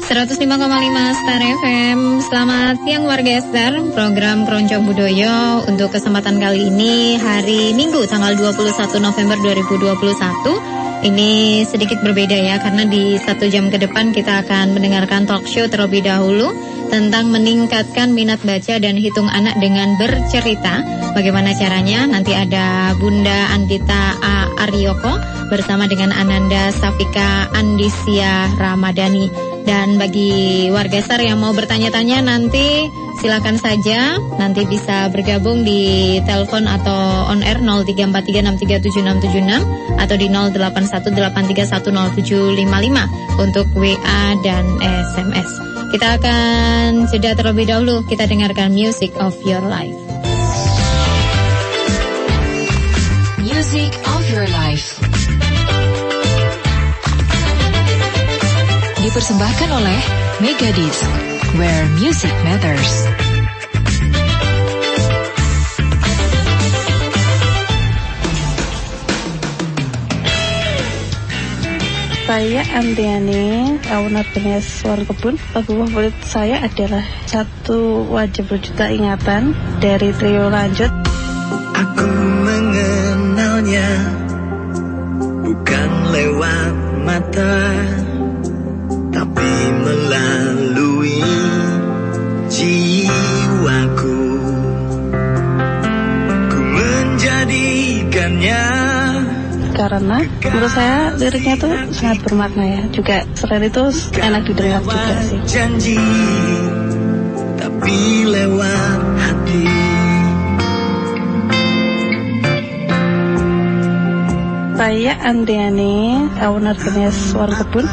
105,5 Star FM. Selamat siang warga Star. Program Keroncong Budoyo untuk kesempatan kali ini hari Minggu tanggal 21 November 2021. Ini sedikit berbeda ya, karena di 1 jam ke depan kita akan mendengarkan talk show terlebih dahulu tentang meningkatkan minat baca dan hitung anak dengan bercerita. Bagaimana caranya? Nanti ada Bunda Andita A. Aryoko bersama dengan Ananda Safika Andisia Ramadhani. Dan bagi warga Star yang mau bertanya-tanya nanti silakan saja, nanti bisa bergabung di telepon atau on air 0343637676 atau di 0818310755 untuk WA dan SMS. Kita akan jeda terlebih dahulu, kita dengarkan Music of Your Life. Music of Your Life dipersembahkan oleh Megadisc, where music matters. Saya Antiani, owner Benes Warung Kebun. Lagu favorit saya adalah Satu Wajah Berjuta Ingatan dari trio Lanjut. Aku mengenalnya bukan lewat mata, tapi melalui jiwaku. Ku menjadikannya, karena menurut saya liriknya tuh sangat bermakna ya. Juga selain itu enak didengar juga sih. Janji, tapi lewat hati. Saya Andiani, owner Benes Warung Kebun.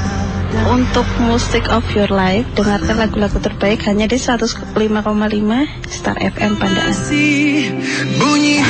Untuk Music of Your Life, dengarkan lagu-lagu terbaik hanya di 105,5 Star FM Pandaan. Bunyi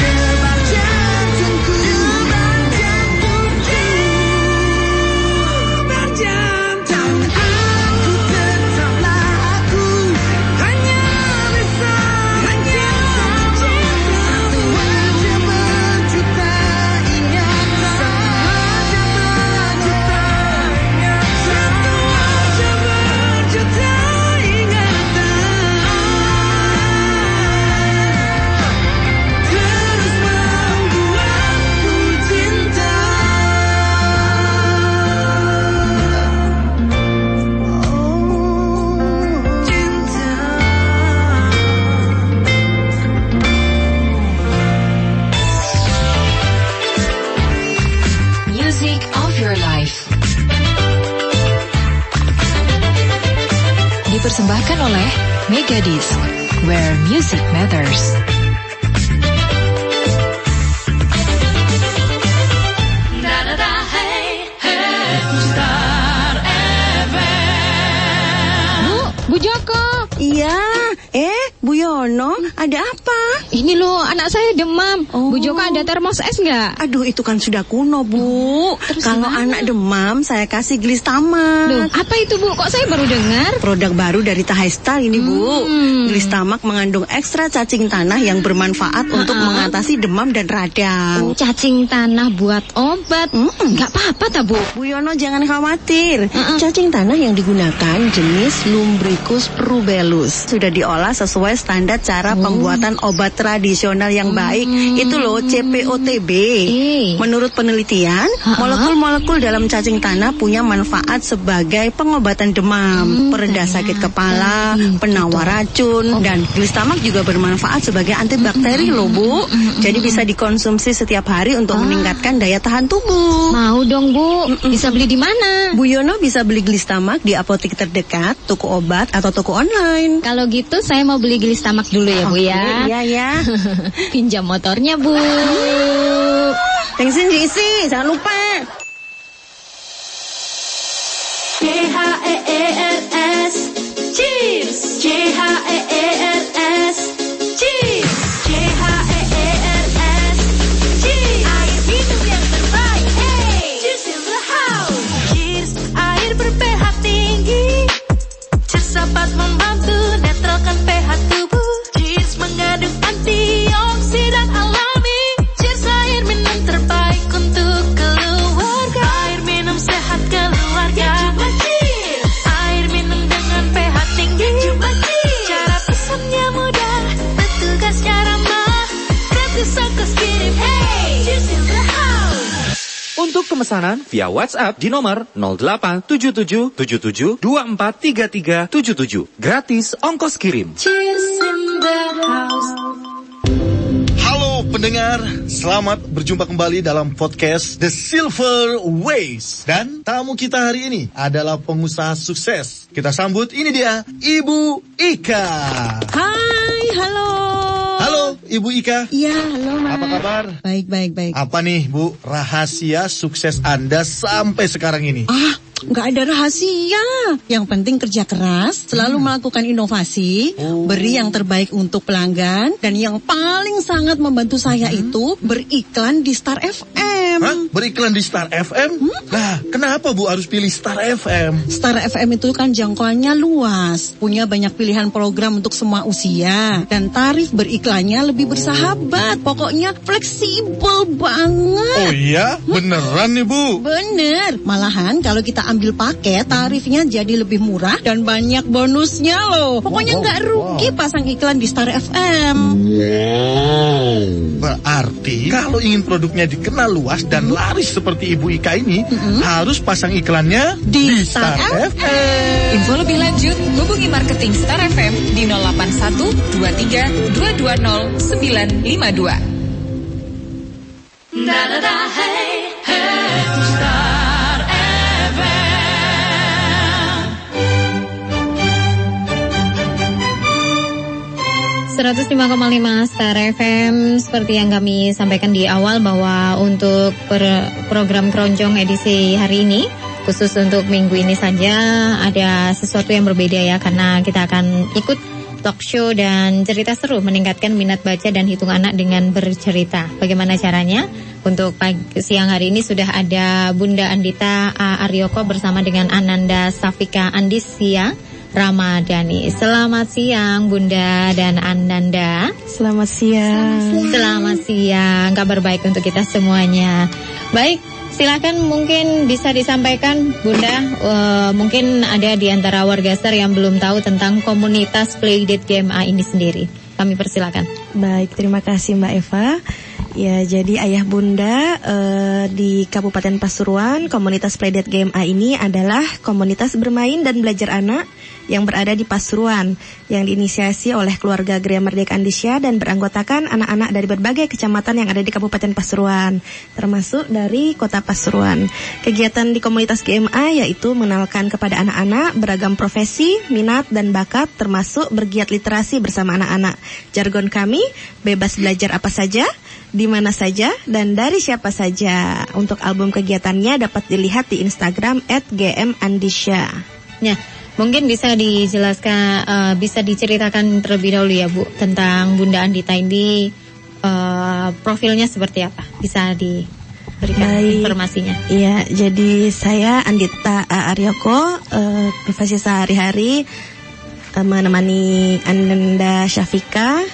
dipersembahkan oleh Megadisc, where music matters. Bu Joko. Iya, Bu Yono, ada apa? Ini loh, anak saya demam. Bu Joko ada termos es nggak? Aduh, itu kan sudah kuno, Bu. Kalau anak demam, saya kasih Glistamak. Loh, apa itu, Bu? Kok saya baru dengar? Produk baru dari Tahaistal ini, Bu. Glistamak mengandung ekstra cacing tanah yang bermanfaat untuk mengatasi demam dan radang. Cacing tanah buat obat. Nggak apa-apa, tak, Bu? Bu Yono, jangan khawatir. Cacing tanah yang digunakan jenis Lumbricus rubellus. Sudah diolah sesuai standar cara pembuatan obat tradisional yang baik. Itu loh, CPOTB. Menurut penelitian, molekul-molekul dalam cacing tanah punya manfaat sebagai pengobatan demam, peredah sakit kepala, penawar racun, dan Glistamak juga bermanfaat sebagai antibakteri loh, Bu. Jadi bisa dikonsumsi setiap hari untuk meningkatkan daya tahan tubuh. Mau dong, Bu. Bisa beli di mana? Bu Yono bisa beli Glistamak di apotek terdekat, toko obat, atau toko online. Kalau gitu saya mau beli Glistamak dulu ya, Bu ya. Iya ya. Pinjam motornya, Bu. Bensin diisi, jangan lupa. CHEERS Cheers, CHEERS Cheers, CHEERS Cheers, air minum yang terbaik. Hey, cheers in the house. Cheers, air ber-pH tinggi. Cheers dapat membantu netralkan pH tubuh. Cheers mengandung antioksidan alami. Cheers, air minum terbaik untuk keluarga. Air minum sehat keluarga. Cheers, air minum pemesanan via WhatsApp di nomor 087777243377. Gratis ongkos kirim. Cheers in the house. Halo pendengar, selamat berjumpa kembali dalam podcast The Silver Ways. Dan tamu kita hari ini adalah pengusaha sukses. Kita sambut, ini dia, Ibu Ika. Hai, halo. Halo Ibu Ika. Iya, halo Mas. Apa kabar? Baik. Apa nih Bu, rahasia sukses Anda sampai sekarang ini? Nggak ada rahasia. Yang penting kerja keras, selalu melakukan inovasi, beri yang terbaik untuk pelanggan, dan yang paling sangat membantu saya itu beriklan di Star FM. Hah? Beriklan di Star FM? Nah, kenapa Bu harus pilih Star FM? Star FM itu kan jangkauannya luas, punya banyak pilihan program untuk semua usia, dan tarif beriklannya lebih bersahabat. Pokoknya fleksibel banget. Oh iya? Beneran nih Bu? Bener, malahan kalau kita ambil paket, tarifnya jadi lebih murah dan banyak bonusnya loh. Pokoknya nggak rugi pasang iklan di Star FM. Berarti kalau ingin produknya dikenal luas dan laris seperti Ibu Ika ini, harus pasang iklannya di Star FM. Info lebih lanjut, hubungi marketing Star FM di 081 23 220 952. Hey, hey, Star FM. 105,5 Star FM. Seperti yang kami sampaikan di awal bahwa untuk program Keroncong edisi hari ini, khusus untuk minggu ini saja, ada sesuatu yang berbeda ya, karena kita akan ikut talk show dan cerita seru meningkatkan minat baca dan hitung anak dengan bercerita. Bagaimana caranya? Untuk siang hari ini sudah ada Bunda Andita Aryoko bersama dengan Ananda Safika Andisya Ramadhani. Selamat siang Bunda dan Ananda. Selamat siang. Selamat siang. Kabar baik untuk kita semuanya. Baik, silakan mungkin bisa disampaikan Bunda, mungkin ada di antara warga Star yang belum tahu tentang komunitas Playdate GMA ini sendiri. Kami persilakan. Baik, terima kasih Mbak Eva. Ya, jadi ayah bunda di Kabupaten Pasuruan, komunitas Playdate GMA ini adalah komunitas bermain dan belajar anak yang berada di Pasuruan, yang diinisiasi oleh keluarga Gria Merdeka Andisya dan beranggotakan anak-anak dari berbagai kecamatan yang ada di Kabupaten Pasuruan, termasuk dari Kota Pasuruan. Kegiatan di komunitas GMA yaitu mengenalkan kepada anak-anak beragam profesi, minat dan bakat, termasuk bergiat literasi bersama anak-anak. Jargon kami, bebas belajar apa saja, di mana saja, dan dari siapa saja. Untuk album kegiatannya dapat dilihat di Instagram @gmandisya. Ya, mungkin bisa dijelaskan, bisa diceritakan terlebih dahulu ya Bu, tentang Bunda Andita ini, profilnya seperti apa? Bisa diberikan informasinya? Iya, jadi saya Andita Aryoko, profesi sehari-hari menemani Ananda Syafika,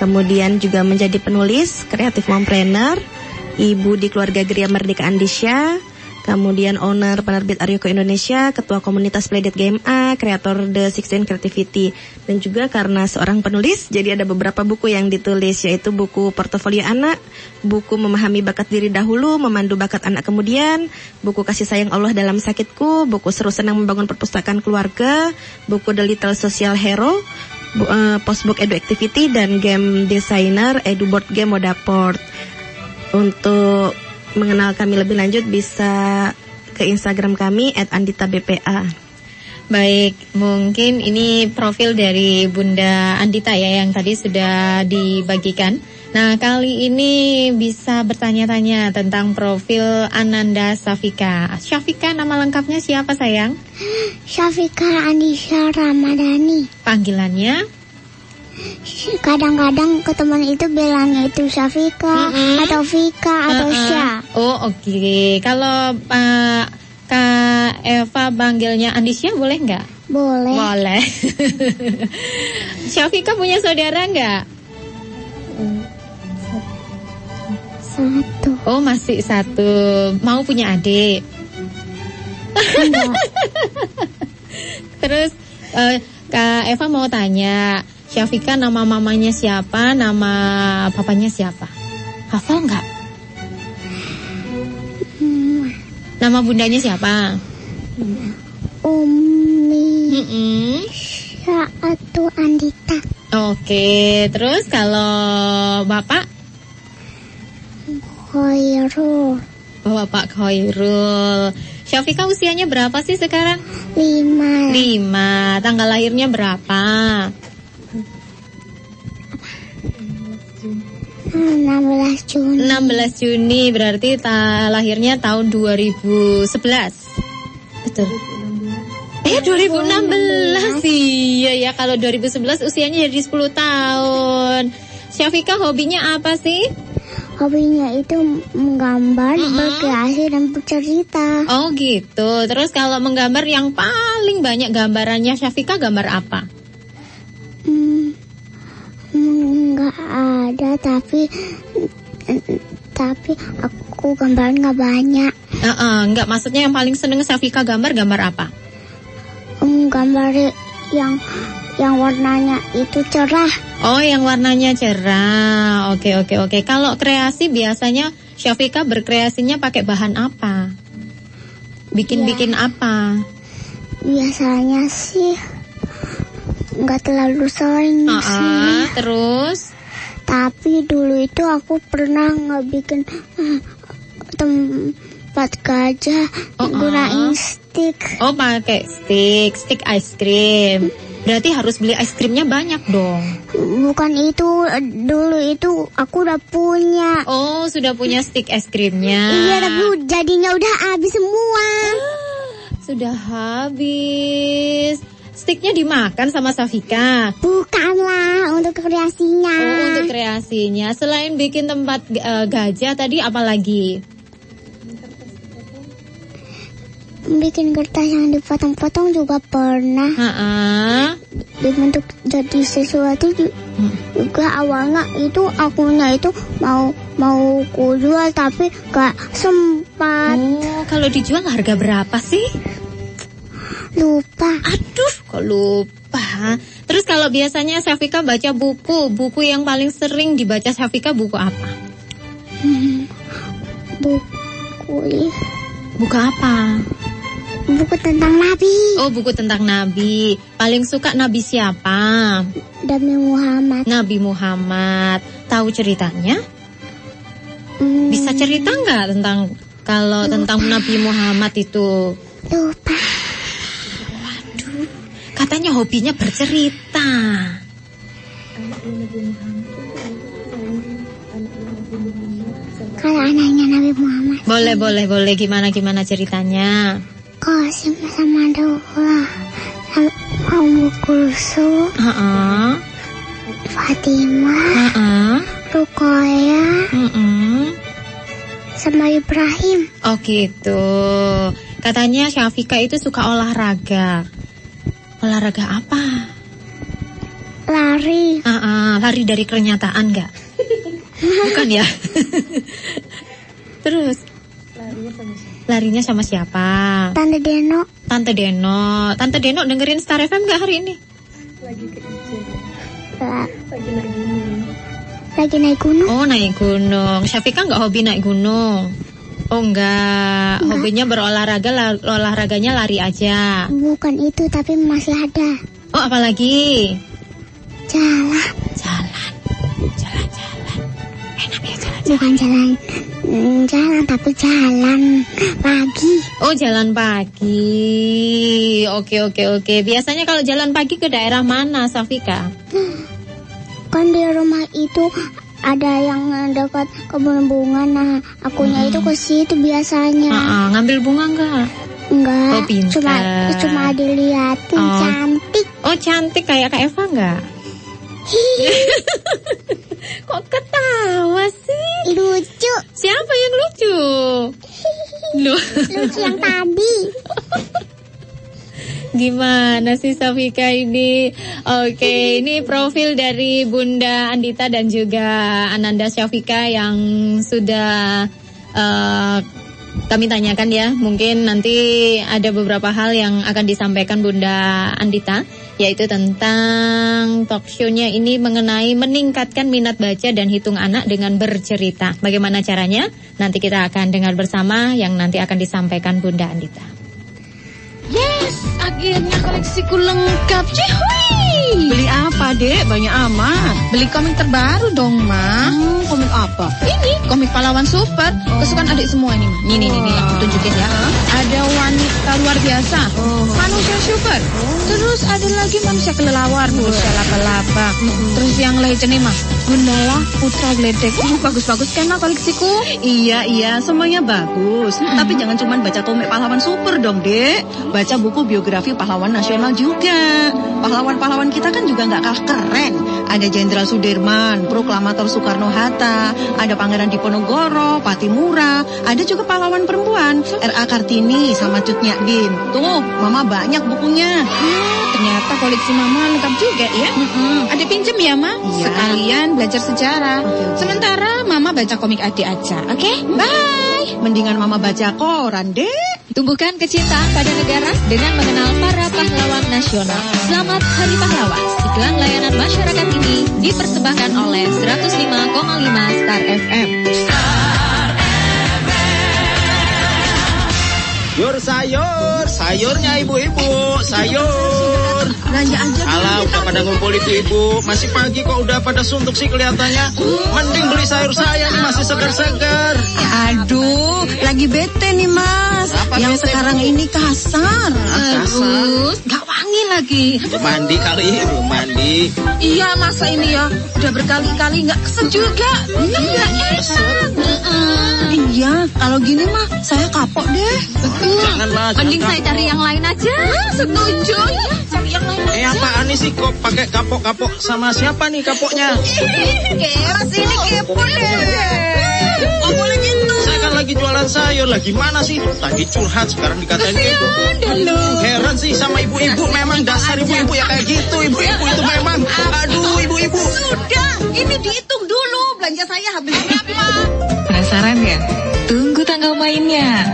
kemudian juga menjadi penulis, kreatif mompreneur, ibu di keluarga Gria Merdeka Andisya, kemudian owner penerbit Aryoko Indonesia, ketua komunitas Playdate GMA, kreator The 16 Creativity. Dan juga karena seorang penulis, jadi ada beberapa buku yang ditulis, yaitu buku Portofolio Anak, buku Memahami Bakat Diri Dahulu, Memandu Bakat Anak Kemudian, buku Kasih Sayang Allah Dalam Sakitku, buku Seru Senang Membangun Perpustakaan Keluarga, buku The Little Social Hero, Postbook Edu Activity, dan game designer Edu Board Game Modaport. Untuk mengenal kami lebih lanjut bisa ke Instagram kami @anditabpa. Baik, mungkin ini profil dari Bunda Andita ya yang tadi sudah dibagikan. Nah, kali ini bisa bertanya-tanya tentang profil Ananda Safika. Syafika, nama lengkapnya siapa sayang? Syafika Andisya Ramadhani. Panggilannya? Kadang-kadang ke teman itu bilangnya itu Syafika atau Vika atau Sya. Oh, oke. Kalau Kak Eva panggilnya Andisya boleh nggak? Boleh. Boleh. Syafika punya saudara nggak? Satu. Oh, masih satu. Mau punya adik? Enggak. Terus Kak Eva mau tanya, Syafika nama mamanya siapa, nama papanya siapa? Hafal nggak? Nama bundanya siapa? Umi Mm-mm. Sya'atu Andita. Oke, terus kalau Bapak? Khairul. Bapak Khairul. Syafika usianya berapa sih sekarang? 5. 5. Tanggal lahirnya berapa? 16 Juni. 16 Juni, berarti lahirnya tahun 2011. Betul. 2016. Iya ya, kalau 2011 usianya jadi 10 tahun. Syafika hobinya apa sih? Hobinya itu menggambar, berkreasi dan bercerita. Oh gitu. Terus kalau menggambar yang paling banyak gambarannya Syafika gambar apa? Enggak ada, tapi aku gambar nggak banyak. Enggak, maksudnya yang paling seneng Syafika gambar apa? Gambar yang warnanya itu cerah. Oh, yang warnanya cerah. Oke. Kalau kreasi biasanya Syafika berkreasinya pakai bahan apa? Bikin apa? Biasanya sih nggak terlalu sering sih. Terus? Tapi dulu itu aku pernah ngebikin tempat gajah gunain stick. Oh, pakai stick ice cream. Berarti harus beli es krimnya banyak dong. Bukan itu, dulu itu aku udah punya. Oh, sudah punya stick es krimnya. Iya, tapi jadinya udah habis semua. Sudah habis. Sticknya dimakan sama Syafika? Bukanlah, untuk kreasinya. Oh, untuk kreasinya. Selain bikin tempat gajah tadi apa lagi? Bikin kertas yang dipotong-potong juga pernah. Dibentuk jadi sesuatu juga. Awalnya itu akunya itu mau kujual tapi gak sempat. Oh, kalau dijual harga berapa sih? Lupa. Aduh, kok lupa. Terus kalau biasanya Syafika baca buku yang paling sering dibaca Syafika buku apa? Buku apa? Buku tentang Nabi. Oh, buku tentang Nabi. Paling suka Nabi siapa? Nabi Muhammad. Nabi Muhammad. Tahu ceritanya? Bisa cerita nggak tentang tentang Nabi Muhammad itu? Lupa. Waduh, katanya hobinya bercerita. Kalau anaknya Nabi Muhammad. Boleh. Gimana ceritanya? Qasim sama Daulah, sama Ummu Kulsum, Fatimah, Ruqayyah, sama Ibrahim. Oh gitu. Katanya Syafika itu suka olahraga. Olahraga apa? Lari. Lari dari kenyataan nggak? Bukan ya? Terus? Larinya sama siapa? Tante Deno. Tante Deno dengerin Star FM nggak hari ini? Lagi naik gunung. Oh, naik gunung. Syafika nggak hobi naik gunung? Oh, enggak. Hobinya berolahraga, olahraganya lari aja. Bukan itu, tapi masih ada. Oh, apa lagi? Jalan. Enak ya jalan. Bukan jalan, tapi jalan pagi. Oh, jalan pagi. Oke. Biasanya kalau jalan pagi ke daerah mana, Syafika? Kan di rumah itu ada yang dekat kebun bunga. Nah, akunya itu ke situ biasanya. Ngambil bunga enggak? Enggak. Oh, pintar. Cuma diliatin. Cantik. Oh, cantik kayak Kak Eva enggak? Kok ketawa sih? Lucu. Siapa yang lucu? Lucu yang tadi. Gimana sih Syafika ini? Oke, ini profil dari Bunda Andita dan juga Ananda Syafika yang sudah kami tanyakan ya, mungkin nanti ada beberapa hal yang akan disampaikan Bunda Andita, yaitu tentang talk show-nya ini mengenai meningkatkan minat baca dan hitung anak dengan bercerita. Bagaimana caranya? Nanti kita akan dengar bersama yang nanti akan disampaikan Bunda Andita. Yes, akhirnya koleksiku lengkap. Cihui! Beli apa, Dek? Banyak amat. Beli komik terbaru dong, Ma. Komik apa? Ini, komik pahlawan super. Kesukaan adik semua ini, Ma. Nih, aku tunjukin ya. Ada wanita luar biasa, manusia super. Terus ada lagi manusia kelelawar, manusia laba-laba. Terus yang legend nih, Ma. Gundala Putra Gledek. Bagus-bagus kan, Ma, koleksiku? Iya, semuanya bagus. Tapi jangan cuma baca komik pahlawan super dong, Dek. Baca buku biografi pahlawan nasional juga. Pahlawan-pahlawan kita kan juga nggak kalah keren. Ada Jenderal Sudirman, Proklamator Soekarno-Hatta, ada Pangeran Diponegoro, Patimura, ada juga pahlawan perempuan, R.A. Kartini sama Cut Nyak-din. Tuh, Mama banyak bukunya. Ternyata koleksi Mama lengkap juga ya. Ada pinjem ya, Ma? Iya. Sekalian belajar sejarah. Sementara Mama baca komik adik aja. Oke? Bye. Mendingan Mama baca koran, Dek. Tumbuhkan kecintaan pada negara dengan mengenal para pahlawan nasional. Selamat Hari Pahlawan. Iklan layanan masyarakat ini dipersembahkan oleh 105,5 Star FM. Sayurnya ibu-ibu, sayur. Belanja aja. Alah, udah pada ngumpul ibu-ibu. Masih pagi kok udah pada suntuk sih kelihatannya. Mending beli sayur saya nih, masih segar-segar. Aduh, lagi bete nih, Mas. Apa yang bete, sekarang Bu? ini kasar. Kasar? Gak wangi lagi. Mandi kali, Bu, mandi. Iya, masa ini ya udah berkali-kali nggak keset juga. Nggak enak. Iya, kalau gini mah saya kapok deh. Janganlah. Mending saya cari yang lain aja. Setuju ya, cari yang lain. Apaan nih sih kok pakai kapok-kapok sama siapa nih kapoknya? Mas ini kepo deh. Oh, boleh gitu. Saya kan lagi jualan sayur, lagi mana sih? Tadi curhat, sekarang dikatain kepo. Heran sih sama ibu-ibu, memang dasar ibu-ibu ya kayak gitu. Ibu-ibu itu memang, aduh ibu-ibu. Sudah, ini dihitung dulu belanja saya habis berapa. Penasaran ya? Tunggu tanggal mainnya.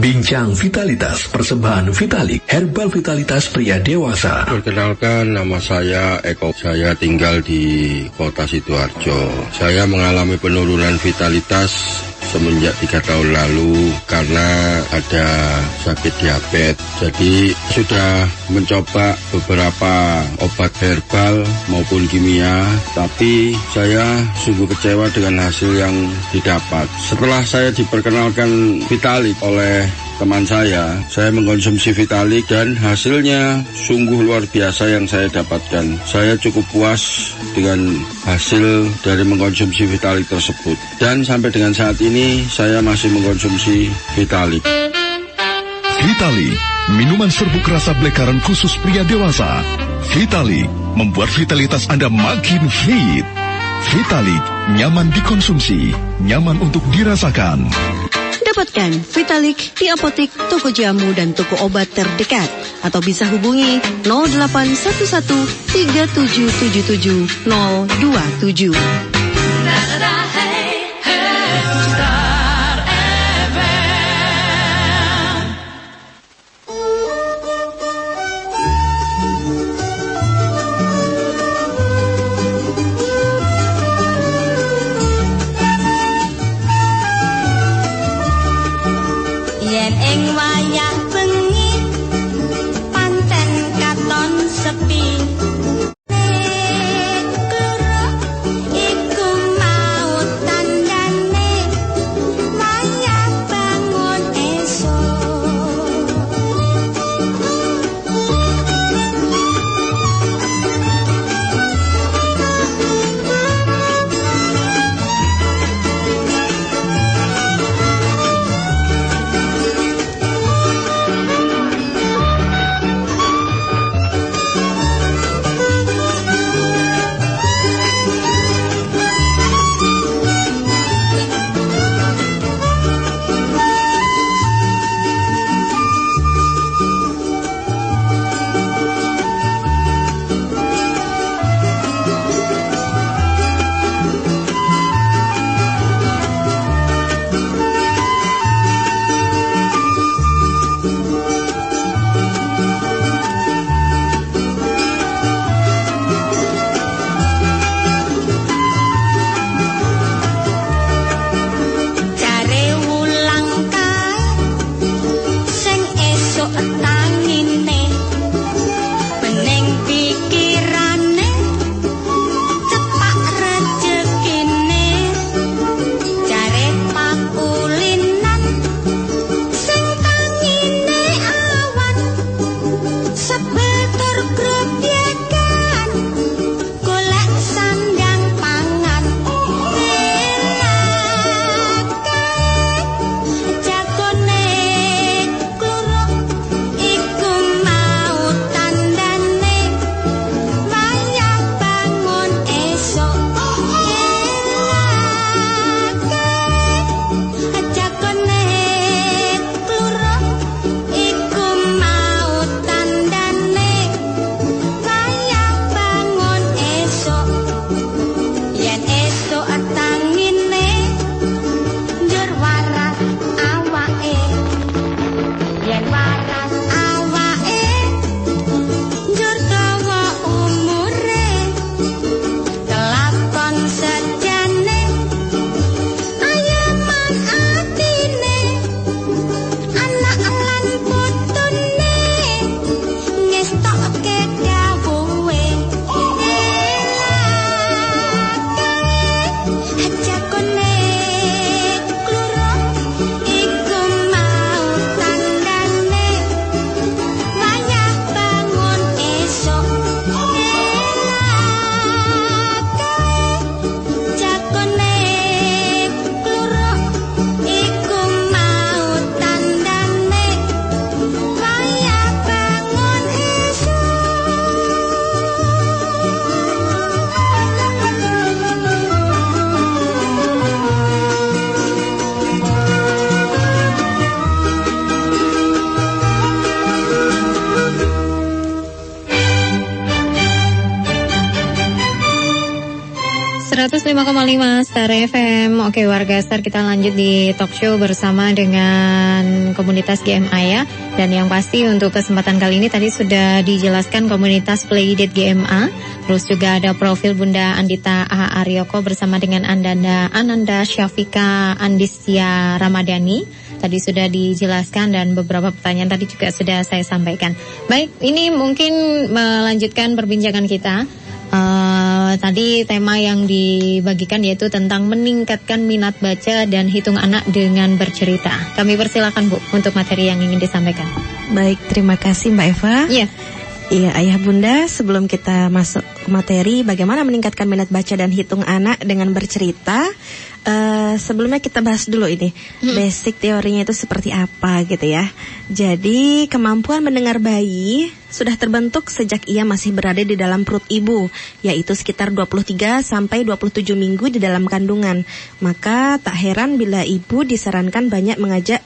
Bincang Vitalitas, persembahan Vitalik, herbal vitalitas pria dewasa. Perkenalkan, nama saya Eko. Saya tinggal di kota Sidoarjo. Saya mengalami penurunan vitalitas semenjak 3 tahun lalu karena ada sakit diabetes. Jadi sudah mencoba beberapa obat herbal maupun kimia, tapi saya sungguh kecewa dengan hasil yang didapat. Setelah saya diperkenalkan Vitalik oleh teman saya mengkonsumsi Vitalik dan hasilnya sungguh luar biasa yang saya dapatkan. Saya cukup puas dengan hasil dari mengkonsumsi Vitalik tersebut. Dan sampai dengan saat ini saya masih mengkonsumsi Vitalik. Vitalik, minuman serbuk rasa black-currant khusus pria dewasa. Vitalik membuat vitalitas Anda makin fit. Vitalik nyaman dikonsumsi, nyaman untuk dirasakan. Dapatkan Vitalik di apotek, toko jamu, dan toko obat terdekat. Atau bisa hubungi 0811 3777 027. Yen ing wayah bengi pancen katon sepi. Kloro iku Star FM. Oke warga Star, kita lanjut di talk show bersama dengan komunitas GMA ya. Dan yang pasti untuk kesempatan kali ini tadi sudah dijelaskan komunitas Playdate GMA. Terus juga ada profil Bunda Andita A. Aryoko bersama dengan Ananda Syafika Andisya Ramadhani. Tadi sudah dijelaskan dan beberapa pertanyaan tadi juga sudah saya sampaikan. Baik, ini mungkin melanjutkan perbincangan kita. Tadi tema yang dibagikan yaitu tentang meningkatkan minat baca dan hitung anak dengan bercerita. Kami persilakan Bu untuk materi yang ingin disampaikan. Baik, terima kasih Mbak Eva. Iya. Iya, Ayah Bunda, sebelum kita masuk ke materi bagaimana meningkatkan minat baca dan hitung anak dengan bercerita, sebelumnya kita bahas dulu ini basic teorinya itu seperti apa gitu ya. Jadi kemampuan mendengar bayi sudah terbentuk sejak ia masih berada di dalam perut ibu, yaitu sekitar 23 sampai 27 minggu di dalam kandungan. Maka tak heran bila ibu disarankan banyak mengajak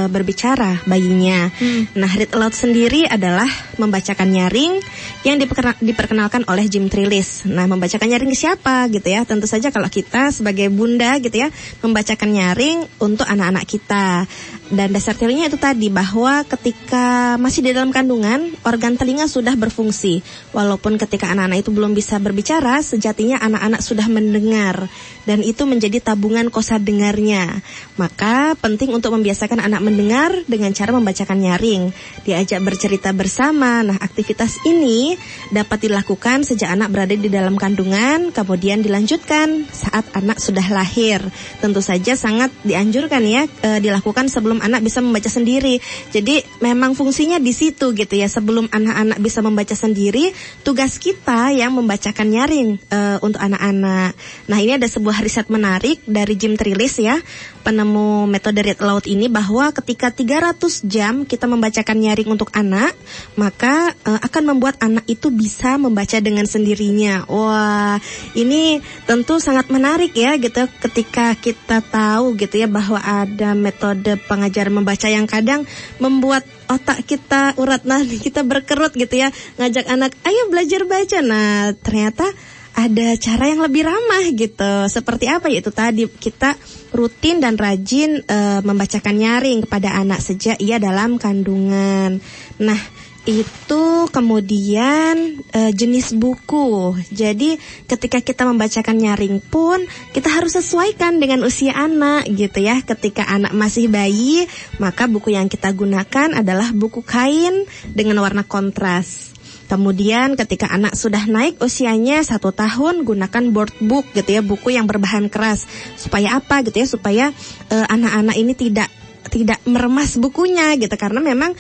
berbicara bayinya. Nah, read aloud sendiri adalah membacakan nyaring yang diperkenalkan oleh Jim Trelease. Nah, membacakan nyaring ke siapa gitu ya? Tentu saja kalau kita sebagai bunda gitu ya, membacakan nyaring untuk anak-anak kita. Dan dasar teorinya itu tadi bahwa ketika masih di dalam kandungan, organ telinga sudah berfungsi. Walaupun ketika anak-anak itu belum bisa berbicara, sejatinya anak-anak sudah mendengar. Dan itu menjadi tabungan kosa dengarnya. Maka penting untuk membiasakan anak mendengar dengan cara membacakan nyaring, diajak bercerita bersama. Nah, aktivitas ini dapat dilakukan sejak anak berada di dalam kandungan, kemudian dilanjutkan saat anak sudah lahir. Tentu saja sangat dianjurkan ya dilakukan sebelum anak bisa membaca sendiri. Jadi memang fungsinya di situ gitu ya. Sebelum anak-anak bisa membaca sendiri, tugas kita yang membacakan nyaring untuk anak-anak. Nah, ini ada sebuah riset menarik dari Jim Trelease ya, penemu metode read aloud ini, bahwa ketika 300 jam kita membacakan nyaring untuk anak, maka akan membuat anak itu bisa membaca dengan sendirinya. Wah, ini tentu sangat menarik ya gitu, ketika kita tahu gitu ya bahwa ada metode pengajaran membaca yang kadang membuat otak kita, urat nadi kita berkerut gitu ya, ngajak anak, ayo belajar baca. Nah, ternyata ada cara yang lebih ramah gitu. Seperti apa? Yaitu tadi kita rutin dan rajin membacakan nyaring kepada anak sejak ia dalam kandungan. Nah, itu kemudian jenis buku. Jadi ketika kita membacakan nyaring pun kita harus sesuaikan dengan usia anak gitu ya. Ketika anak masih bayi, maka buku yang kita gunakan adalah buku kain dengan warna kontras. Kemudian ketika anak sudah naik usianya 1 tahun, gunakan board book gitu ya, buku yang berbahan keras. Supaya apa gitu ya, supaya anak-anak ini tidak meremas bukunya gitu, karena memang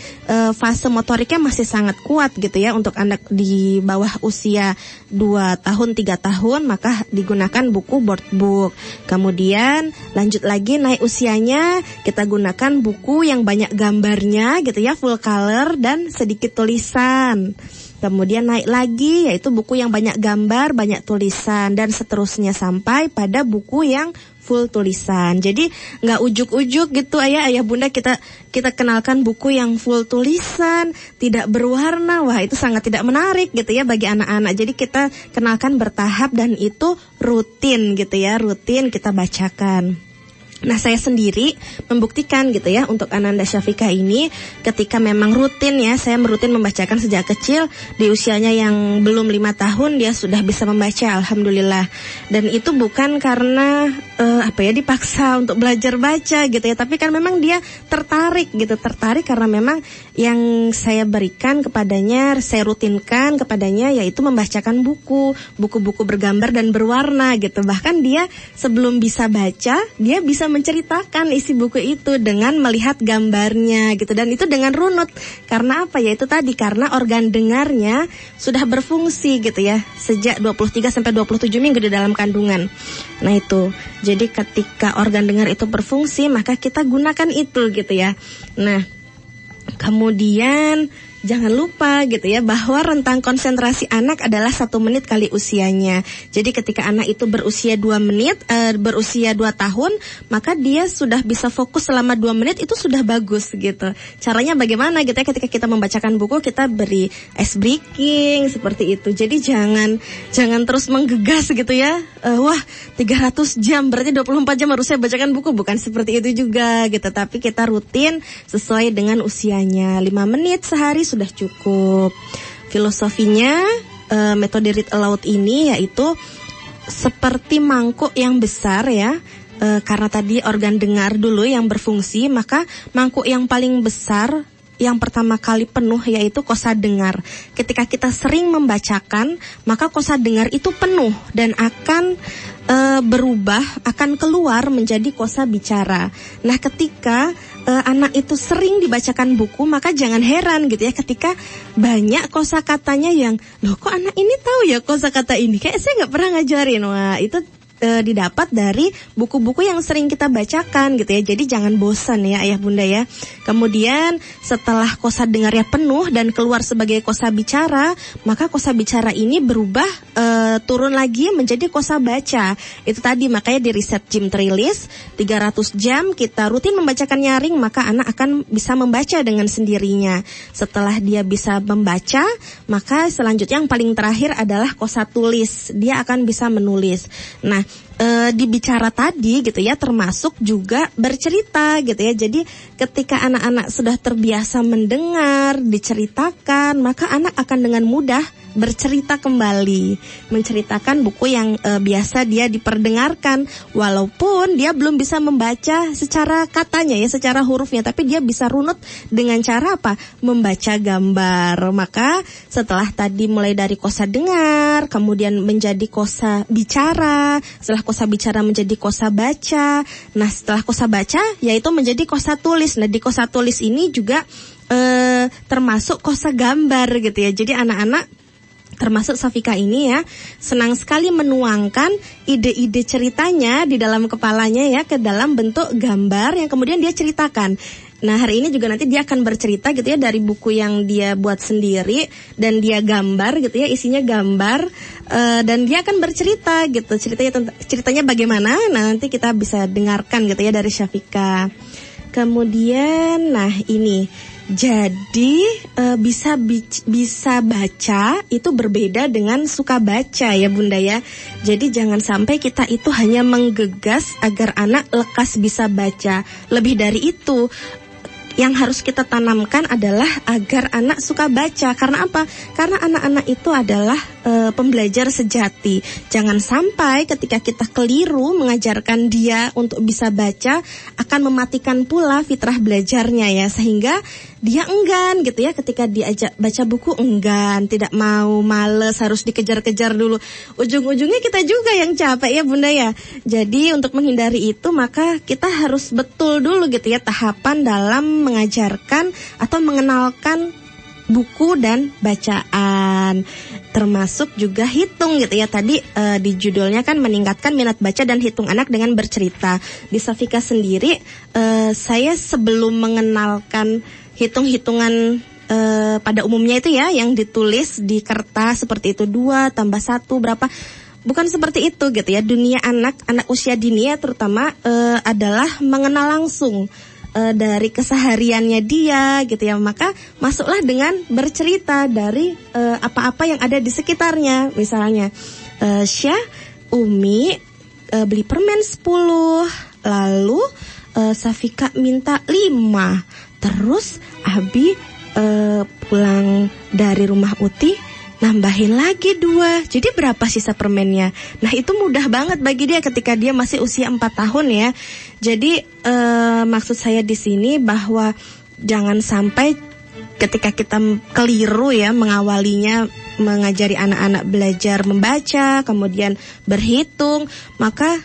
fase motoriknya masih sangat kuat gitu ya. Untuk anak di bawah usia 2 tahun 3 tahun maka digunakan buku board book. Kemudian lanjut lagi naik usianya, kita gunakan buku yang banyak gambarnya gitu ya, full color dan sedikit tulisan. Kemudian naik lagi yaitu buku yang banyak gambar, banyak tulisan, dan seterusnya sampai pada buku yang full tulisan. Jadi nggak ujuk-ujuk gitu ayah bunda kita kenalkan buku yang full tulisan, tidak berwarna. Wah, itu sangat tidak menarik gitu ya bagi anak-anak. Jadi kita kenalkan bertahap dan itu rutin gitu ya, rutin kita bacakan. Nah, saya sendiri membuktikan gitu ya untuk Ananda Syafika ini, ketika memang rutin ya, saya rutin membacakan sejak kecil. Di usianya yang belum 5 tahun dia sudah bisa membaca, alhamdulillah. Dan itu bukan karena dipaksa untuk belajar baca gitu ya, tapi kan memang dia tertarik karena memang yang saya berikan kepadanya, saya rutinkan kepadanya yaitu membacakan buku-buku bergambar dan berwarna gitu. Bahkan dia sebelum bisa baca, dia bisa menceritakan isi buku itu dengan melihat gambarnya gitu, dan itu dengan runut. Karena apa ya, itu tadi karena organ dengarnya sudah berfungsi gitu ya sejak 23 sampai 27 minggu di dalam kandungan. Nah, itu. Jadi ketika organ dengar itu berfungsi, maka kita gunakan itu gitu ya. Nah, kemudian jangan lupa gitu ya bahwa rentang konsentrasi anak adalah 1 menit kali usianya. Jadi ketika anak itu berusia 2 tahun, maka dia sudah bisa fokus selama 2 menit, itu sudah bagus gitu. Caranya bagaimana gitu ya, ketika kita membacakan buku kita beri ice breaking seperti itu. Jadi jangan terus menggegas gitu ya. Wah, 300 jam berarti 24 jam harus saya bacakan buku, bukan seperti itu juga gitu. Tapi kita rutin sesuai dengan usianya. 5 menit sehari sudah cukup. Filosofinya metode read aloud ini yaitu seperti mangkuk yang besar ya. Karena tadi organ dengar dulu yang berfungsi, maka mangkuk yang paling besar yang pertama kali penuh yaitu kosa dengar. Ketika kita sering membacakan, maka kosa dengar itu penuh dan akan berubah, akan keluar menjadi kosa bicara. Nah, ketika anak itu sering dibacakan buku, maka jangan heran gitu ya ketika banyak kosakatanya yang, loh kok anak ini tahu ya kosakata ini? Kayak saya nggak pernah ngajarin. Wah, itu didapat dari buku-buku yang sering kita bacakan gitu ya. Jadi jangan bosan ya ayah bunda ya. Kemudian setelah kosa dengarnya penuh dan keluar sebagai kosa bicara, maka kosa bicara ini berubah turun lagi menjadi kosa baca. Itu tadi makanya di riset Jim Trilis 300 jam kita rutin membacakan nyaring, maka anak akan bisa membaca dengan sendirinya. Setelah dia bisa membaca, maka selanjutnya yang paling terakhir adalah kosa tulis. Dia akan bisa menulis. Nah, di bicara tadi gitu ya termasuk juga bercerita gitu ya. Jadi ketika anak-anak sudah terbiasa mendengar, diceritakan, maka anak akan dengan mudah bercerita kembali, menceritakan buku yang biasa dia diperdengarkan, walaupun dia belum bisa membaca secara katanya ya, secara hurufnya, tapi dia bisa runut dengan cara apa? Membaca gambar. Maka setelah tadi mulai dari kosa dengar, kemudian menjadi kosa bicara, setelah kosa bicara menjadi kosa baca, nah setelah kosa baca yaitu menjadi kosa tulis. Nah di kosa tulis ini juga termasuk kosa gambar gitu ya. Jadi anak-anak termasuk Safika ini ya senang sekali menuangkan ide-ide ceritanya di dalam kepalanya ya ke dalam bentuk gambar yang kemudian dia ceritakan. Nah hari ini juga nanti dia akan bercerita gitu ya dari buku yang dia buat sendiri dan dia gambar gitu ya, isinya gambar dan dia akan bercerita gitu, ceritanya bagaimana. Nah nanti kita bisa dengarkan gitu ya dari Safika. Kemudian nah ini jadi bisa baca itu berbeda dengan suka baca ya bunda ya. Jadi jangan sampai kita itu hanya menggegas agar anak lekas bisa baca. Lebih dari itu, yang harus kita tanamkan adalah agar anak suka baca. Karena apa? Karena anak-anak itu adalah pembelajar sejati. Jangan sampai ketika kita keliru mengajarkan dia untuk bisa baca akan mematikan pula fitrah belajarnya ya, sehingga dia enggan gitu ya, ketika diajak baca buku enggan, tidak mau, males, harus dikejar-kejar dulu. Ujung-ujungnya kita juga yang capek ya bunda ya. Jadi untuk menghindari itu maka kita harus betul dulu gitu ya tahapan dalam mengajarkan atau mengenalkan buku dan bacaan, termasuk juga hitung gitu ya. Tadi di judulnya kan meningkatkan minat baca dan hitung anak dengan bercerita. Di Safika sendiri saya sebelum mengenalkan hitung-hitungan pada umumnya itu ya yang ditulis di kertas seperti itu 2 tambah 1 berapa, bukan seperti itu gitu ya. Dunia anak usia dini ya terutama adalah mengenal langsung dari kesehariannya dia gitu ya. Maka masuklah dengan bercerita dari apa-apa yang ada di sekitarnya. Misalnya Syah, Umi beli permen 10, lalu Safika minta 5, terus Abi pulang dari rumah Uti nambahin lagi 2, jadi berapa sisa permennya. Nah itu mudah banget bagi dia ketika dia masih usia 4 tahun ya. Jadi maksud saya di sini bahwa jangan sampai ketika kita keliru ya mengawalinya, mengajari anak-anak belajar membaca kemudian berhitung, maka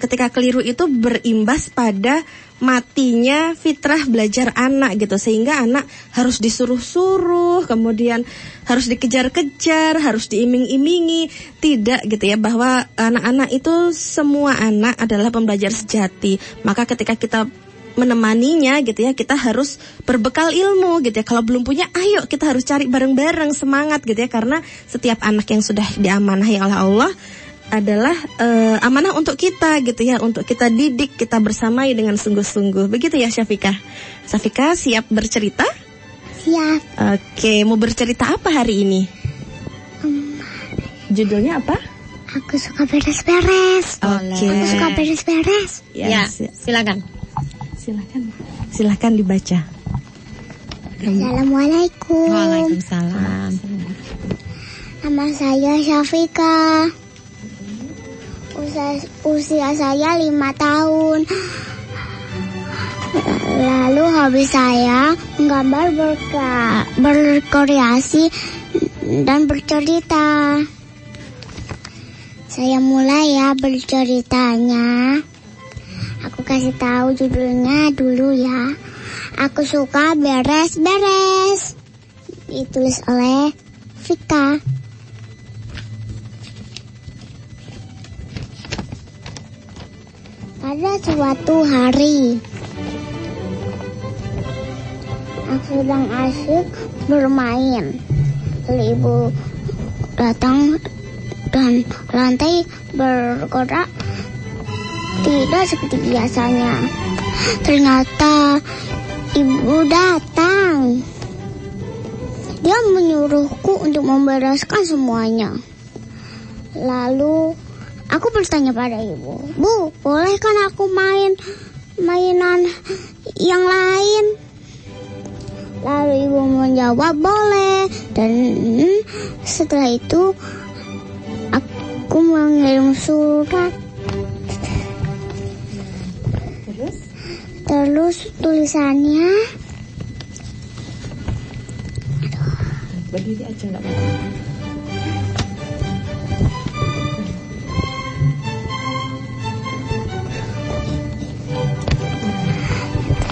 ketika keliru itu berimbas pada matinya fitrah belajar anak gitu, sehingga anak harus disuruh-suruh, kemudian harus dikejar-kejar, harus diiming-imingi. Tidak gitu ya, bahwa anak-anak itu semua anak adalah pembelajar sejati. Maka ketika kita menemaninya gitu ya, kita harus berbekal ilmu gitu ya. Kalau belum punya, ayo kita harus cari bareng-bareng, semangat gitu ya. Karena setiap anak yang sudah diamanahi oleh Allah adalah amanah untuk kita gitu ya, untuk kita didik, kita bersamai dengan sungguh-sungguh. Begitu ya Syafika. Syafika siap bercerita? Siap. Oke, mau bercerita apa hari ini? Judulnya apa? Aku suka beres-beres. Oke. Aku suka beres-beres. Ya, silakan. Silakan dibaca. Assalamualaikum. Waalaikumsalam. Nama saya Syafika. Usia saya 5 tahun. Lalu hobi saya menggambar, berkreasi, dan bercerita. Saya mulai ya berceritanya. Aku kasih tahu judulnya dulu ya. Aku suka beres-beres. Ditulis oleh Vika. Pada suatu hari, aku sedang asyik bermain. Lalu ibu datang dan lantai bergerak tidak seperti biasanya. Ternyata ibu datang. Dia menyuruhku untuk membereskan semuanya. Lalu aku bertanya pada ibu, "Bu, boleh kan aku mainan yang lain?" Lalu ibu menjawab, "Boleh." Dan setelah itu aku mengirim surat. Terus tulisannya, berdiri aja nggak apa-apa.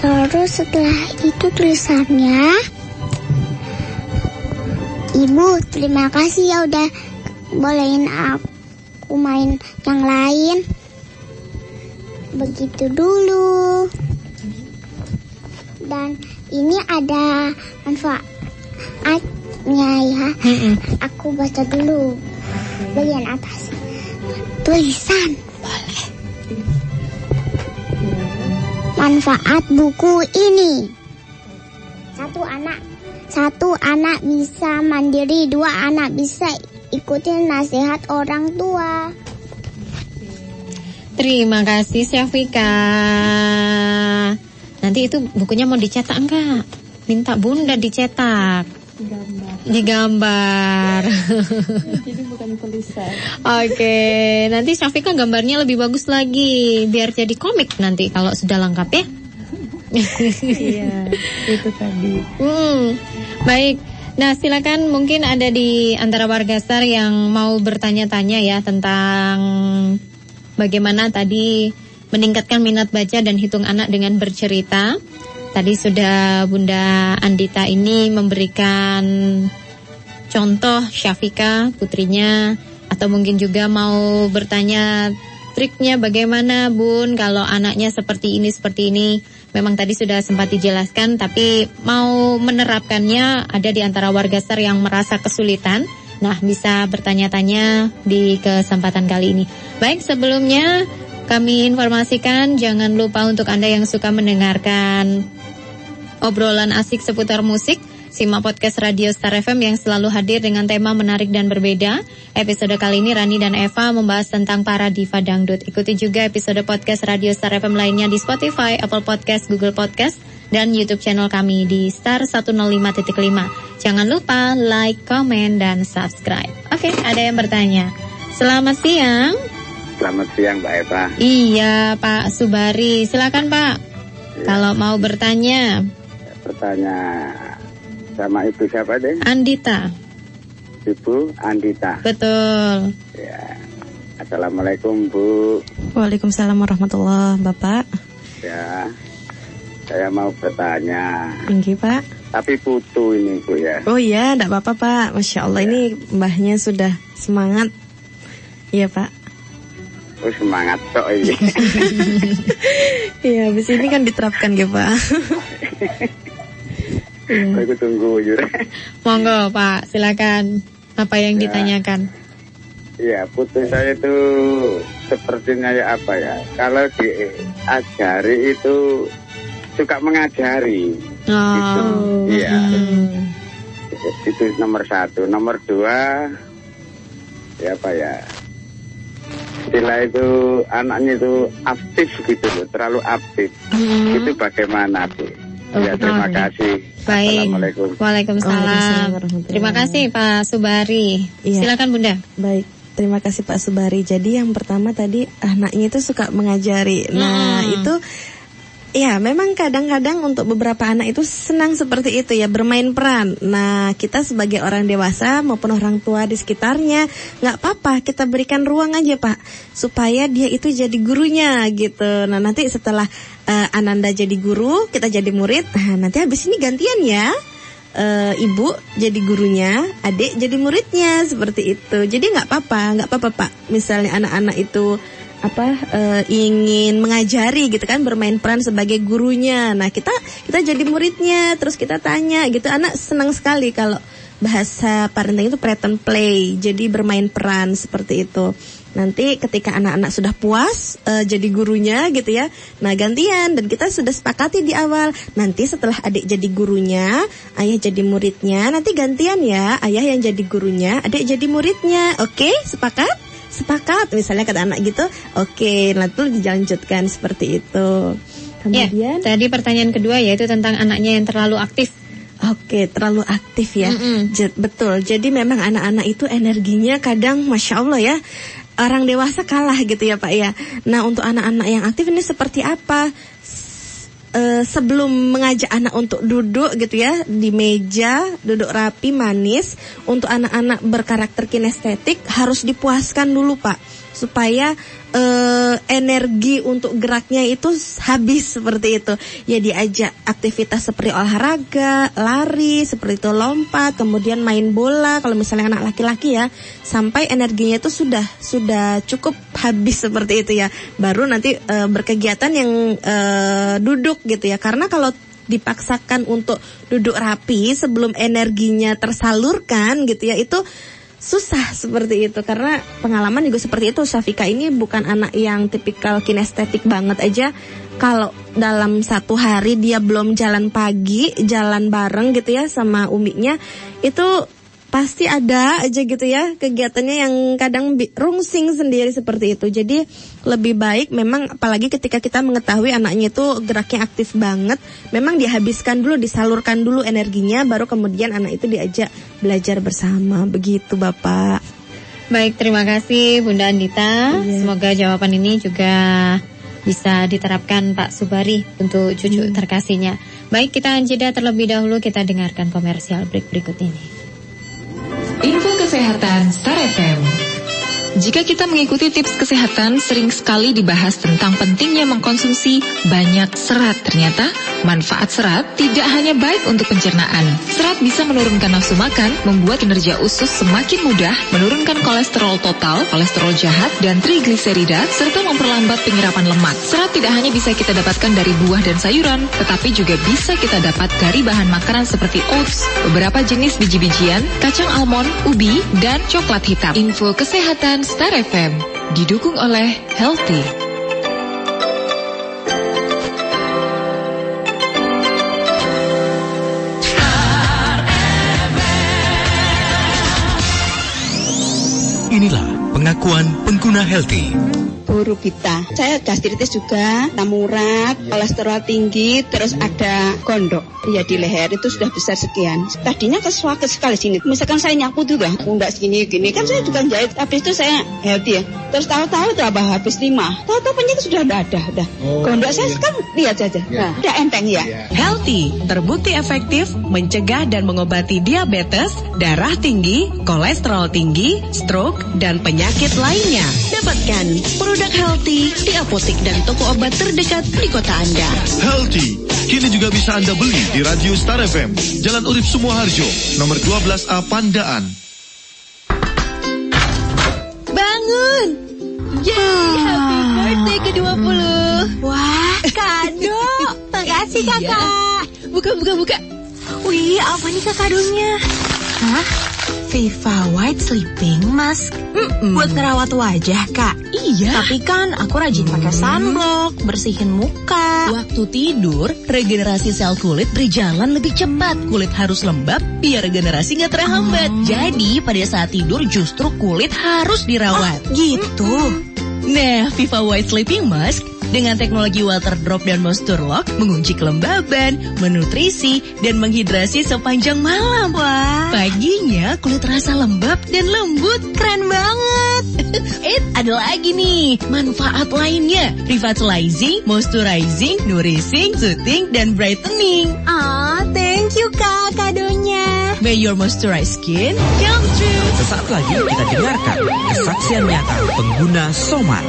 Terus setelah itu tulisannya, "Ibu, terima kasih ya udah bolehin aku main yang lain." Begitu dulu. Dan ini ada manfaatnya ya. Aku baca dulu bagian atas. Tulisan. Boleh. Manfaat buku ini. Satu anak bisa mandiri, 2 anak bisa ikutin nasihat orang tua. Terima kasih Syafika. Nanti itu bukunya mau dicetak enggak? Minta Bunda dicetak. Digambar. Jadi bukan tulisan. Oke, nanti Syafika gambarnya lebih bagus lagi biar jadi komik nanti kalau sudah lengkap ya. Iya, itu tadi. Baik. Nah, silakan mungkin ada di antara warga Star yang mau bertanya-tanya ya tentang bagaimana tadi meningkatkan minat baca dan hitung anak dengan bercerita. Tadi sudah Bunda Andita ini memberikan contoh Syafika putrinya, atau mungkin juga mau bertanya triknya bagaimana Bun kalau anaknya seperti ini. Memang tadi sudah sempat dijelaskan, tapi mau menerapkannya ada di antara warga Star yang merasa kesulitan. Nah, bisa bertanya-tanya di kesempatan kali ini. Baik, sebelumnya kami informasikan jangan lupa untuk Anda yang suka mendengarkan obrolan asik seputar musik, simak podcast Radio Star FM yang selalu hadir dengan tema menarik dan berbeda. Episode kali ini Rani dan Eva membahas tentang para diva dangdut. Ikuti juga episode podcast Radio Star FM lainnya di Spotify, Apple Podcast, Google Podcast, dan YouTube channel kami di Star 105.5. Jangan lupa like, komen, dan subscribe. Oke, ada yang bertanya. Selamat siang. Selamat siang Mbak Eva. Iya Pak Subari, silakan Pak. Ya. Kalau mau bertanya. Bertanya sama ibu siapa deh? Andita. Ibu Andita. Betul. Ya. Assalamualaikum Bu. Waalaikumsalam warahmatullahi Bapak. Ya. Saya mau bertanya. Tinggi Pak. Tapi putu ini Bu ya. Oh iya, enggak apa-apa Pak. Masya Allah, ya. Ini mbahnya sudah semangat. Iya Pak. semangat tok iki. Iya, habis ini kan diterapkan ya Pak. Aku tunggu yur. Monggo Pak, silakan. Apa yang ditanyakan? Iya, putri saya itu sepertinya ya apa ya? Kalau diajari itu suka mengajari. Gitu. Iya. Itu nomor 1. Nomor 2 ya apa ya? Istilah itu anaknya itu aktif gitu loh, terlalu aktif. Itu bagaimana Bu? Ya, terima kasih. Baik. Assalamualaikum. Waalaikumsalam. Terima kasih Pak Subari. Iya. Silakan Bunda. Baik. Terima kasih Pak Subari. Jadi yang pertama tadi anaknya itu suka mengajari. Nah, itu ya memang kadang-kadang untuk beberapa anak itu senang seperti itu ya, bermain peran. Nah, kita sebagai orang dewasa maupun orang tua di sekitarnya nggak apa-apa, kita berikan ruang aja Pak, supaya dia itu jadi gurunya gitu. Nah, nanti setelah Ananda jadi guru, kita jadi murid. Nah, nanti habis ini gantian ya. Ibu jadi gurunya, adik jadi muridnya, seperti itu. Jadi nggak apa-apa Pak. Misalnya anak-anak itu ingin mengajari gitu kan, bermain peran sebagai gurunya. Nah, kita jadi muridnya, terus kita tanya gitu. Anak senang sekali kalau bahasa parenting itu pretend play, jadi bermain peran seperti itu. Nanti ketika anak-anak sudah puas jadi gurunya gitu ya, nah gantian, dan kita sudah sepakati di awal, nanti setelah adik jadi gurunya, ayah jadi muridnya, nanti gantian ya, ayah yang jadi gurunya, adik jadi muridnya. Oke, sepakat? Sepakat, misalnya kata anak gitu. Oke, lalu dilanjutkan seperti itu. Kemudian tadi pertanyaan kedua yaitu tentang anaknya yang terlalu aktif. Oke, terlalu aktif ya. Betul. Jadi memang anak-anak itu energinya kadang Masya Allah ya, orang dewasa kalah gitu ya Pak ya. Nah, untuk anak-anak yang aktif ini seperti apa? Sebelum mengajak anak untuk duduk gitu ya di meja, duduk rapi, manis, untuk anak-anak berkarakter kinestetik harus dipuaskan dulu Pak, supaya energi untuk geraknya itu habis seperti itu. Ya diajak aktivitas seperti olahraga, lari, seperti itu, lompat, kemudian main bola kalau misalnya anak laki-laki ya, sampai energinya itu sudah cukup habis seperti itu ya. Baru nanti berkegiatan yang duduk gitu ya. Karena kalau dipaksakan untuk duduk rapi sebelum energinya tersalurkan gitu ya, itu susah seperti itu. Karena pengalaman juga seperti itu. Syafika ini bukan anak yang tipikal kinestetik banget aja. Kalau dalam satu hari dia belum jalan pagi, jalan bareng gitu ya sama umiknya, itu pasti ada aja gitu ya kegiatannya yang kadang rungsing sendiri seperti itu. Jadi lebih baik memang, apalagi ketika kita mengetahui anaknya itu geraknya aktif banget, memang dihabiskan dulu, disalurkan dulu energinya, baru kemudian anak itu diajak belajar bersama. Begitu Bapak. Baik, terima kasih Bunda Andita. Semoga jawaban ini juga bisa diterapkan Pak Subari untuk cucu terkasihnya. Baik, kita jeda terlebih dahulu, kita dengarkan komersial break berikut ini. Info Kesehatan Star FM. Jika kita mengikuti tips kesehatan, sering sekali dibahas tentang pentingnya mengkonsumsi banyak serat. Ternyata manfaat serat tidak hanya baik untuk pencernaan. Serat bisa menurunkan nafsu makan, membuat kinerja usus semakin mudah, menurunkan kolesterol total, kolesterol jahat, dan trigliserida, serta memperlambat penyerapan lemak. Serat tidak hanya bisa kita dapatkan dari buah dan sayuran, tetapi juga bisa kita dapat dari bahan makanan seperti oats, beberapa jenis biji-bijian, kacang almond, ubi, dan coklat hitam. Info Kesehatan Star FM didukung oleh Healthy. Inilah pengakuan pengguna Healthy. Guru kita, saya gastritis juga, asam urat, kolesterol tinggi, terus ada gondok ya di leher, itu sudah besar sekian. Tadinya kesuaket sekali sini, misalkan saya nyapu juga enggak segini gini, kan saya juga jahit, habis itu saya healthy ya, terus tahu-tahu tambah habis 5, tahu-tahu penyakit sudah ada, udah. Gondok saya kan lihat saja, udah enteng ya. Healthy terbukti efektif mencegah dan mengobati diabetes, darah tinggi, kolesterol tinggi, stroke, dan penyakit lainnya. Dapatkan produk Healthy di apotek dan toko obat terdekat di kota Anda. Healthy kini juga bisa Anda beli di Radio Star FM, Jalan Urip Sumoharjo, nomor 12A Pandaan. Bangun! Happy birthday ke-20. Wah, kado. Makasih kakak. Buka. Wih, apa nih kak kadonya? Hah? Viva White Sleeping Mask. Buat ngerawat wajah kak. Iya. Tapi kan aku rajin pakai sunblock, bersihin muka. Waktu tidur, regenerasi sel kulit berjalan lebih cepat. Kulit harus lembab biar regenerasi nggak terhambat. Jadi pada saat tidur justru kulit harus dirawat. Gitu. Nah, Viva White Sleeping Mask dengan teknologi water drop dan moisture lock mengunci kelembaban, menutrisi, dan menghidrasi sepanjang malam. Wah. Paginya kulit terasa lembab dan lembut. Keren banget. Ada lagi nih manfaat lainnya: revitalizing, moisturizing, nourishing, soothing, dan brightening. Thank you kak kadonya. May your moisturized skin come true. Sesaat lagi kita dengarkan kesaksian nyata pengguna Soman.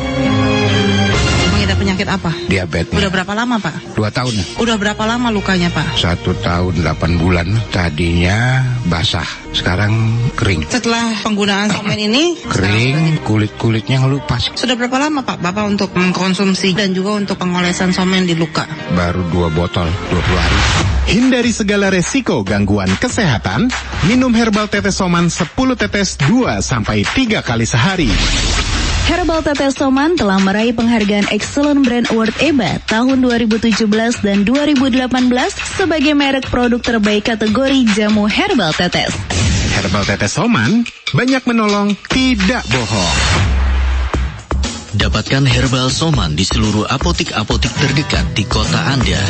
Mengidap penyakit apa? Diabetes. Udah berapa lama Pak? 2 tahun. Udah berapa lama lukanya Pak? 1 tahun 8 bulan. Tadinya basah, sekarang kering. Setelah penggunaan Somen ini Kering, kulit-kulitnya ngelupas. sudah berapa lama Pak Bapak untuk mengkonsumsi dan juga untuk pengolesan Somen di luka? Baru 2 botol, 20 hari. Hindari segala resiko gangguan kesehatan. Minum herbal tetes Soman 10 tetes 2-3 kali sehari. Herbal Tetes Soman telah meraih penghargaan Excellent Brand Award EBA tahun 2017 dan 2018 sebagai merek produk terbaik kategori jamu herbal tetes. Herbal tetes Soman banyak menolong, tidak bohong. Dapatkan Herbal Soman di seluruh apotik-apotik terdekat di kota Anda.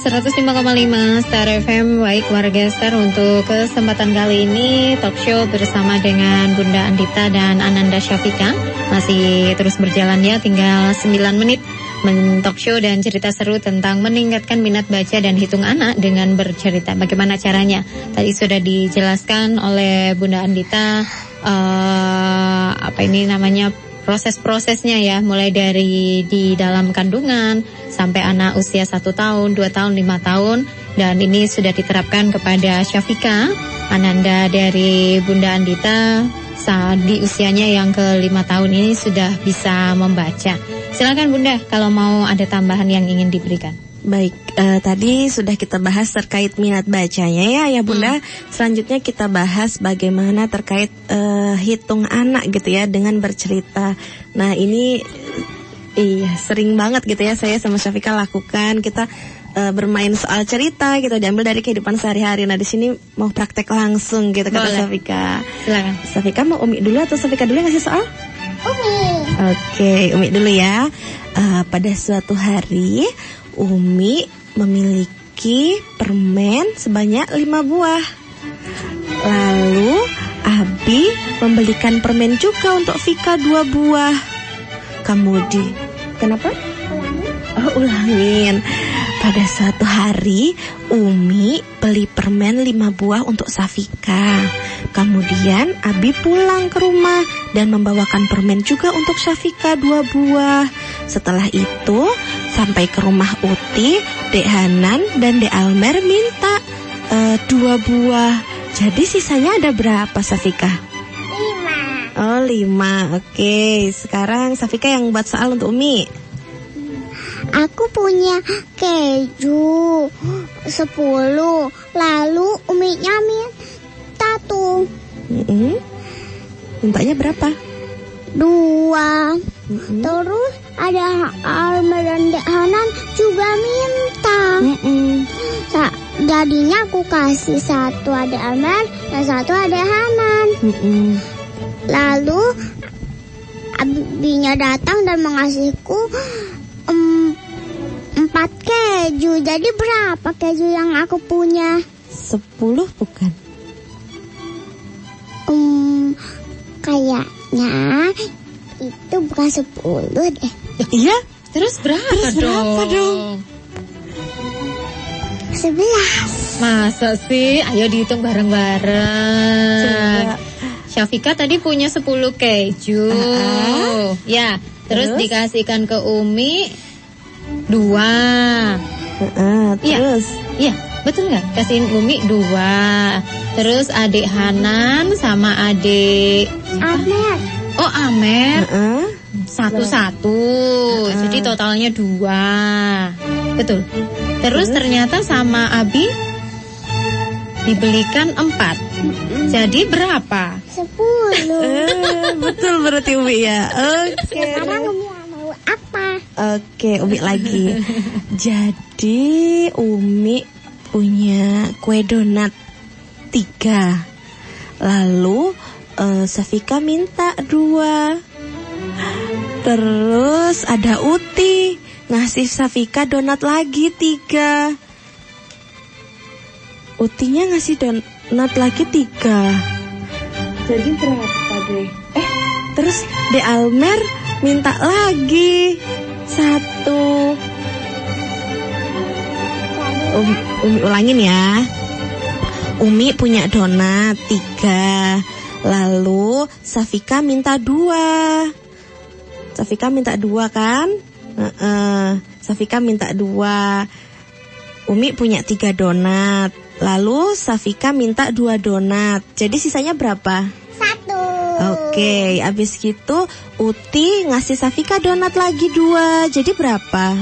105,5 Star FM. Baik warga Star, untuk kesempatan kali ini talk show bersama dengan Bunda Andita dan Ananda Syafika masih terus berjalan ya. Tinggal 9 menit talk show dan cerita seru tentang meningkatkan minat baca dan hitung anak dengan bercerita. Bagaimana caranya? Tadi sudah dijelaskan oleh Bunda Andita proses-prosesnya ya, mulai dari di dalam kandungan sampai anak usia 1 tahun, 2 tahun, 5 tahun, dan ini sudah diterapkan kepada Syafika Ananda dari Bunda Andita saat di usianya yang ke-5 tahun ini sudah bisa membaca. Silakan Bunda kalau mau ada tambahan yang ingin diberikan. Baik, tadi sudah kita bahas terkait minat bacanya ya Bunda. Selanjutnya kita bahas bagaimana terkait hitung anak gitu ya dengan bercerita. Nah ini sering banget gitu ya saya sama Syafika lakukan. Kita bermain soal cerita gitu, diambil dari kehidupan sehari-hari. Nah di sini mau praktek langsung gitu kata Syafika. Silakan. Syafika mau Umi dulu atau Syafika dulu yang ngasih soal? Umi. Oke, Umi dulu ya. Pada suatu hari Umi memiliki permen sebanyak 5 buah. Lalu Abi membelikan permen juga untuk Vika 2 buah. Kemudian, kenapa? Ulangin. Pada suatu hari Umi beli permen 5 buah untuk Safika. Kemudian Abi pulang ke rumah dan membawakan permen juga untuk Safika 2 buah. Setelah itu sampai ke rumah Uti, Dek Hanan dan Dek Almer minta 2 buah. Jadi sisanya ada berapa Safika? 5. Oh 5. Oke, sekarang Safika yang buat soal untuk Umi. Aku punya keju 10. Lalu Uminya minta tuh. Mintanya berapa? 2. Terus ada Almer dan Dek Hanan juga minta. Jadinya aku kasih 1 ada Almer dan 1 ada Hanan. Lalu abinya datang dan mengasihku 4 keju. Jadi berapa keju yang aku punya? 10 bukan? Kayaknya itu bukan 10 deh. Iya? Terus berapa dong? 11. Masa sih? Ayo dihitung bareng-bareng. Syafika tadi punya 10 keju. Ya, Terus dikasihkan ke Umi 2. Terus? Iya, betul nggak? Kasihin Umi 2. Terus adik Hanan sama adik Amer. Oh, Amer. 1. Jadi totalnya 2. Betul. Terus ternyata sama Abi dibelikan 4. Jadi berapa? 10. Betul berarti Umi ya. Oke. Sekarang Umi mau apa? Oke, Umi lagi. Jadi Umi punya kue donat 3. Lalu Safika minta 2. Terus ada Uti ngasih Safika donat lagi 3. Utinya ngasih donat lagi 3. Jadi berapa deh? Terus De Almer minta lagi 1. Umi ulangin ya. Umi punya donat 3. Lalu Safika minta 2. Safika minta 2 kan? Safika minta 2. Umi punya 3 donat. Lalu Safika minta 2 donat. Jadi sisanya berapa? 1. Oke, abis gitu Uti ngasih Safika donat lagi 2. Jadi berapa?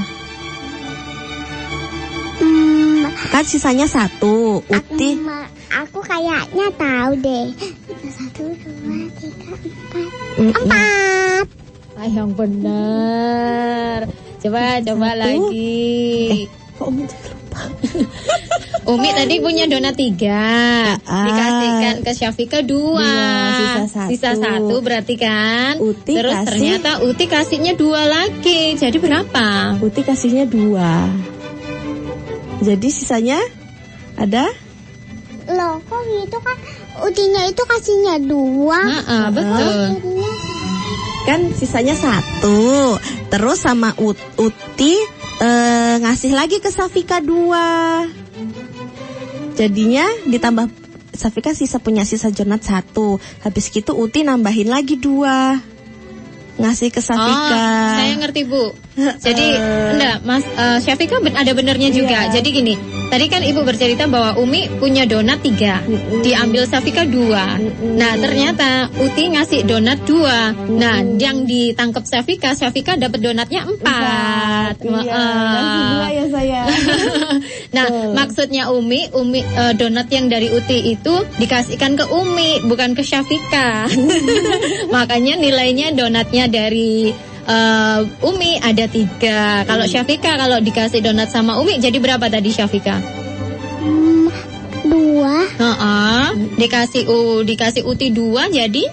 Kan sisanya 1. Uti Aku kayaknya tahu deh. 1, 2, 3, 4. 4. Yang benar. Coba lagi. Kok Umi jadi lupa? Umi tadi punya donat 3. Dikasihkan ke Syafika 2. Sisa 1 berarti kan? Uti terus kasih, ternyata Uti kasihnya 2 lagi. Jadi berapa? Uti kasihnya 2. Jadi sisanya ada? Loh, kok gitu kan? Utinya itu kasihnya 2. Betul. Kan sisanya 1. Terus sama Uti ngasih lagi ke Safika 2. Jadinya ditambah Safika punya sisa donat 1. Habis gitu Uti nambahin lagi 2. Ngasih ke Safika. Saya ngerti Bu. Jadi enggak Mas Syafika ada benernya juga. Jadi gini, tadi kan Ibu bercerita bahwa Umi punya donat 3. Diambil Safika 2. Nah ternyata Uti ngasih donat 2. Nah yang ditangkap Syafika dapat donatnya 4. Kasih 2 ya saya. Nah maksudnya Umi donat yang dari Uti itu dikasihkan ke Umi, bukan ke Syafika. Makanya nilainya donatnya dari Umi ada 3. Kalau Syafika kalau dikasih donat sama Umi jadi berapa tadi Syafika? 2. Dikasih Uti 2 jadi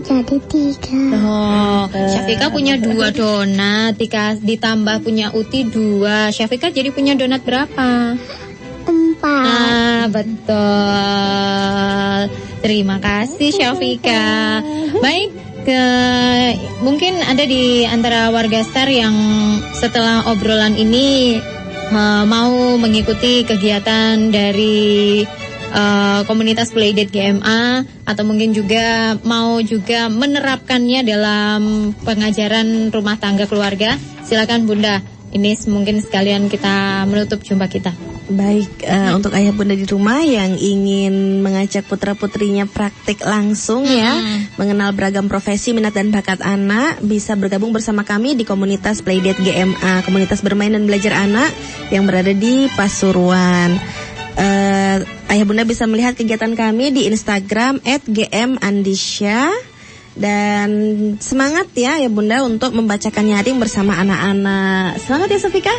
3. Syafika punya 2 donat, ditambah punya Uti 2. Syafika jadi punya donat berapa? 4. Betul. Terima kasih Syafika. Baik, mungkin ada di antara warga Star yang setelah obrolan ini mau mengikuti kegiatan dari komunitas Playdate GMA atau mungkin juga mau menerapkannya dalam pengajaran rumah tangga keluarga. Silakan Bunda. Ini mungkin sekalian kita menutup jumpa kita. Baik, untuk ayah bunda di rumah yang ingin mengajak putra-putrinya praktik langsung ya, mengenal beragam profesi, minat dan bakat anak, bisa bergabung bersama kami di komunitas Playdate GMA, komunitas bermain dan belajar anak yang berada di Pasuruan. Ayah bunda bisa melihat kegiatan kami di Instagram @gmandisya. Dan semangat ya bunda untuk membacakan nyaring bersama anak-anak. Semangat ya Safika.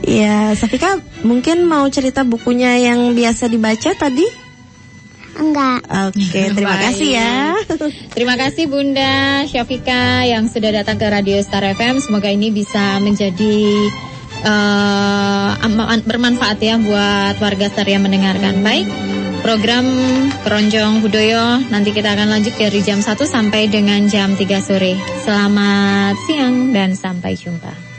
Ya, Safika mungkin mau cerita bukunya yang biasa dibaca tadi? Enggak. Oke, terima kasih ya. Terima kasih Bunda Syafika yang sudah datang ke Radio Star FM. Semoga ini bisa menjadi bermanfaat ya buat warga Star yang mendengarkan. Baik, program Keroncong Budoyo nanti kita akan lanjut dari jam 1 sampai dengan jam 3 sore. Selamat siang dan sampai jumpa.